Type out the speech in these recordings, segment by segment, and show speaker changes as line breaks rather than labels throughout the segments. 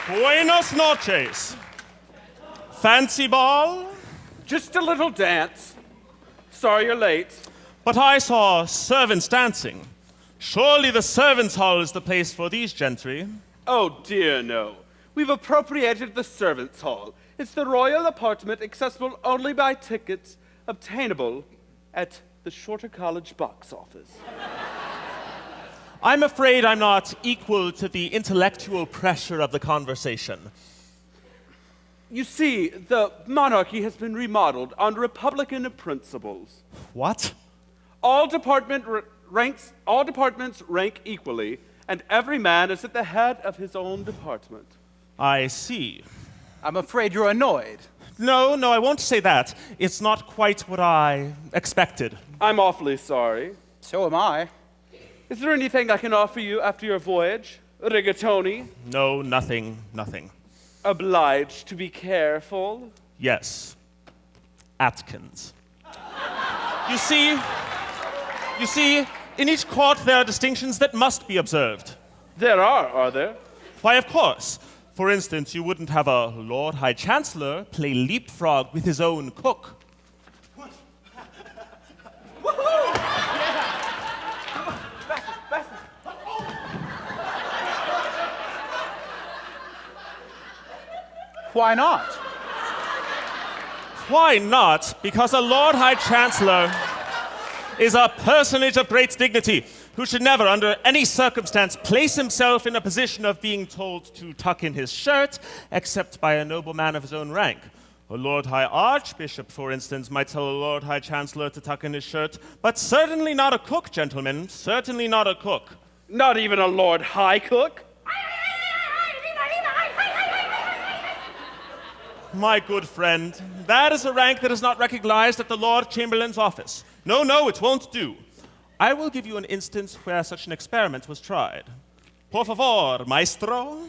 Buenos noches. Fancy ball?
Just a little dance. Sorry you're late.
But I saw servants dancing. Surely the servants' hall is the place for these gentry.
Oh dear, no. We've appropriated the servants' hall. It's the royal apartment accessible only by tickets obtainable at the Shorter College box office.
I'm afraid I'm not equal to the intellectual pressure of the conversation.
You see, the monarchy has been remodeled on Republican principles.
What?
All departments rank equally, and every man is at the head of his own department.
I see.
I'm afraid you're annoyed.
No, I won't say that. It's not quite what I expected.
I'm awfully sorry.
So am I.
Is there anything I can offer you after your voyage? Rigatoni?
No, nothing.
Obliged to be careful?
Yes. Atkins. You see, in each court there are distinctions that must be observed.
There are there?
Why, of course. For instance, you wouldn't have a Lord High Chancellor play leapfrog with his own cook.
Why not?
Why not? Because a Lord High Chancellor is a personage of great dignity who should never, under any circumstance, place himself in a position of being told to tuck in his shirt, except by a nobleman of his own rank. A Lord High Archbishop, for instance, might tell a Lord High Chancellor to tuck in his shirt, but certainly not a cook, gentlemen, certainly not a cook.
Not even a Lord High Cook?
My good friend, that is a rank that is not recognized at the Lord Chamberlain's office. No, it won't do. I will give you an instance where such an experiment was tried. Por favor, maestro.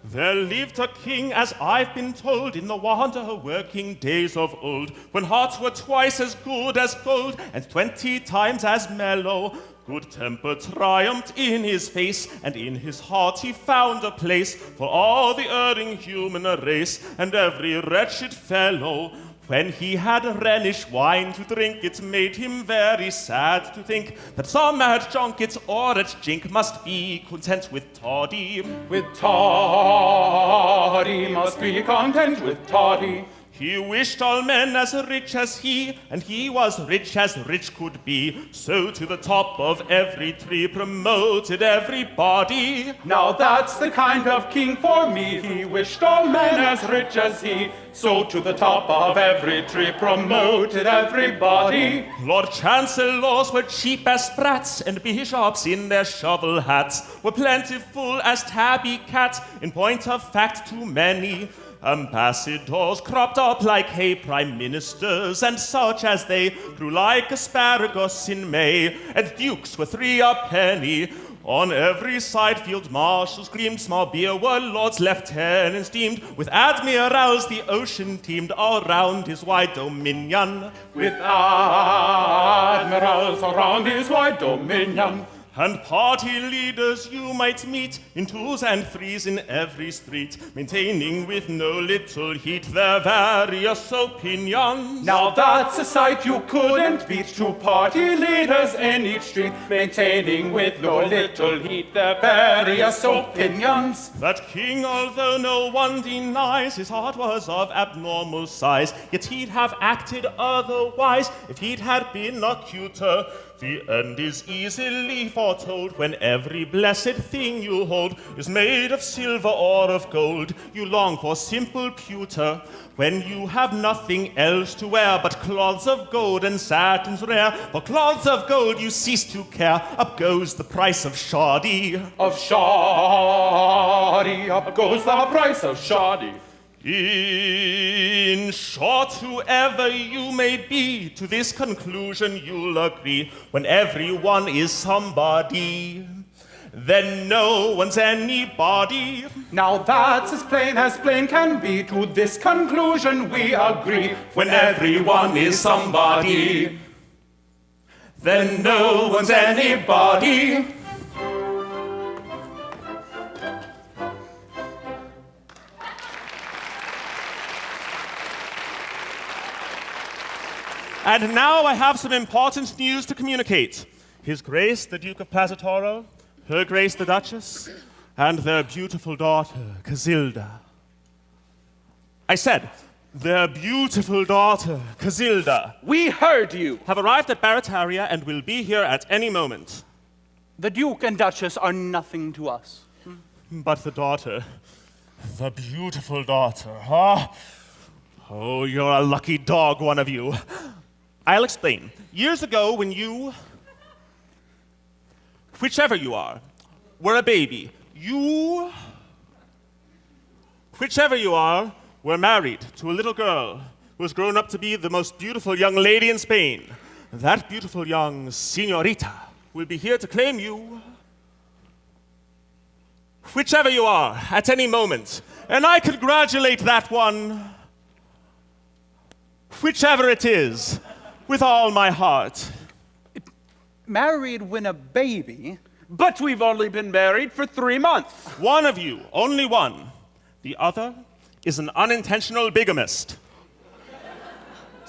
There lived a king, as I've been told, in the wonder-working days of old, when hearts were twice as good as gold and 20 times as mellow. Good temper triumphed in his face, and in his heart he found a place for all the erring human race and every wretched fellow. When he had Rhenish wine to drink, it made him very sad to think that some at junkets or at jink must be content with toddy.
With toddy, must be content with toddy.
He wished all men as rich as he, and he was rich as rich could be. So to the top of every tree promoted everybody.
Now that's the kind of king for me. He wished all men as rich as he. So to the top of every tree promoted everybody.
Lord Chancellors were cheap as sprats, and bishops in their shovel hats were plentiful as tabby cats. In point of fact, too many. Ambassadors cropped up like hay, prime ministers and such as they grew like asparagus in May, and dukes were 3 a penny. On every side field marshals gleamed, small beer were lords lieutenants deemed, with admirals the ocean teemed all round his wide dominion.
With admirals around his wide dominion.
And party leaders you might meet in 2s and 3s in every street, maintaining with no little heat their various opinions.
Now that's a sight you couldn't beat. 2 party leaders in each street, maintaining with no little heat their various opinions.
That king, although no one denies his heart was of abnormal size, yet he'd have acted otherwise if he'd had been acuter. The end is easily foretold when every blessed thing you hold is made of silver or of gold. You long for simple pewter when you have nothing else to wear but cloths of gold and satins rare. For cloths of gold you cease to care. Up goes the price of shoddy.
Of shoddy, up goes the price of shoddy.
In short, whoever you may be, to this conclusion you'll agree. When everyone is somebody, then no one's anybody.
Now that's as plain can be. To this conclusion we agree.
When everyone is somebody, then no one's anybody. And now I have some important news to communicate. His Grace, the Duke of Plazzatoro, Her Grace, the Duchess, and their beautiful daughter, Casilda. I said, their beautiful daughter, Casilda,
We heard you.
have arrived at Barataria and will be here at any moment.
The Duke and Duchess are nothing to us.
But the daughter, the beautiful daughter, huh? Oh, you're a lucky dog, one of you. I'll explain. Years ago, when you, whichever you are, were a baby, you, whichever you are, were married to a little girl who has grown up to be the most beautiful young lady in Spain. That beautiful young señorita will be here to claim you. Whichever you are, at any moment. And I congratulate that one, whichever it is, with all my heart.
Married when a baby?
But we've only been married for 3 months.
One of you, only one. The other is an unintentional bigamist.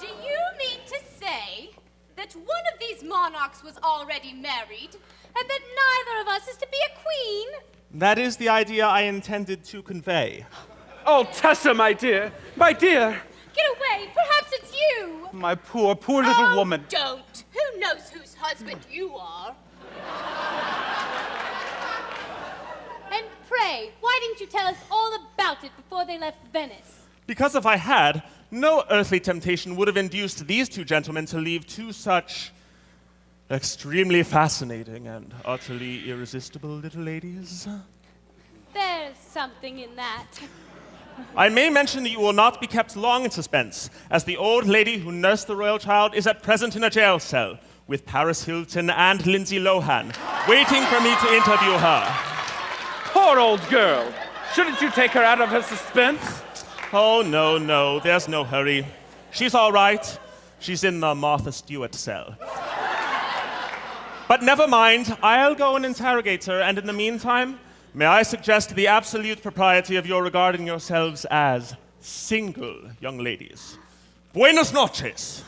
Do you mean to say that one of these monarchs was already married, and that neither of us is to be a queen?
That is the idea I intended to convey.
Oh, Tessa, my dear. My dear.
Get away! Perhaps it's you!
My poor, poor little
Oh,
woman.
Don't! Who knows whose husband you are? And pray, why didn't you tell us all about it before they left Venice?
Because if I had, no earthly temptation would have induced these two gentlemen to leave two such extremely fascinating and utterly irresistible little ladies.
There's something in that.
I may mention that you will not be kept long in suspense, as the old lady who nursed the royal child is at present in a jail cell with Paris Hilton and Lindsay Lohan, waiting for me to interview her.
Poor old girl. Shouldn't you take her out of her suspense?
Oh, no, there's no hurry. She's all right. She's in the Martha Stewart cell. But never mind, I'll go and interrogate her, and in the meantime, may I suggest the absolute propriety of your regarding yourselves as single young ladies. Buenas noches.